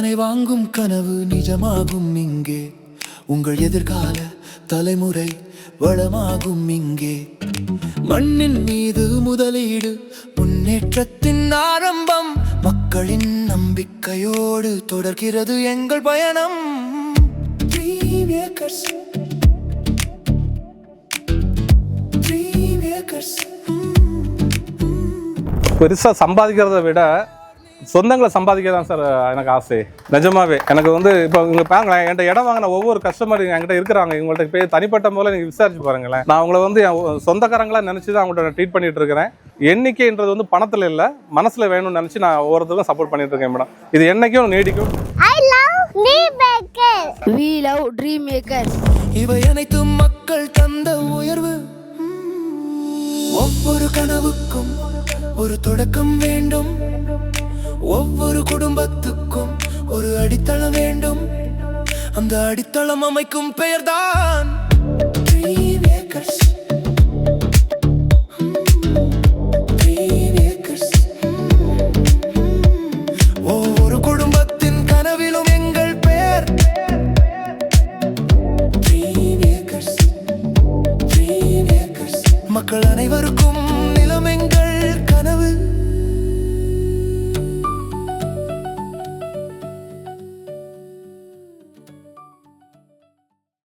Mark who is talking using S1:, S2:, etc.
S1: மனை வாங்கும் கனவு நிஜமாகும் இங்கே. உங்கள் எதிர்கால தலைமுறை வளமாகும் இங்கே. மண்ணின் மீது முதலீடு, முன்னேற்றத்தின் ஆரம்பம். மக்களின் நம்பிக்கையோடு தொடர்கிறது எங்கள் பயணம். Dream Acres. Dream Acres.
S2: பெருசாக சம்பாதிக்கிறத விட சொந்தங்களை சம்பாதிக்க தான் சார் எனக்கு ஆசை. நிஜமாவே எனக்கு இப்போ இங்கே பாருங்களேன், என்கிட்ட இடம் வாங்கின ஒவ்வொரு கஸ்டமர் என்கிட்ட இருக்கிறாங்க. இவங்கள்ட்ட போய் தனிப்பட்ட முறையில் நீங்கள் விசாரிச்சு பாருங்களேன். நான் அவங்கள என் சொந்தக்காரங்களாக நினச்சி தான் அவங்கள்ட்ட ட்ரீட் பண்ணிட்டு இருக்கிறேன். எண்ணிக்கைன்றது பணத்தில் இல்லை, மனசில் வேணும்னு நினச்சி நான் ஒவ்வொருத்தருக்கும் சப்போர்ட் பண்ணிட்டு இருக்கேன் மேடம். இது என்னைக்கும் நீடிக்கும்.
S3: We love Dream Acres.
S1: இவை அனைத்தும் மக்கள் தந்த உயர்வு. ஒவ்வொரு கனவுக்கும் ஒரு தொடக்கம் வேண்டும். ஒவ்வொரு குடும்பத்துக்கும் ஒரு அடித்தளம் வேண்டும். அந்த அடித்தளம் அமைக்கும் பெயர்தான் Dream Acres. Dream Acres. ஒவ்வொரு குடும்பத்தின் கனவிலும் எங்கள் பெயர் Dream Acres. Dream Acres. மக்கள் அனைவருக்கும்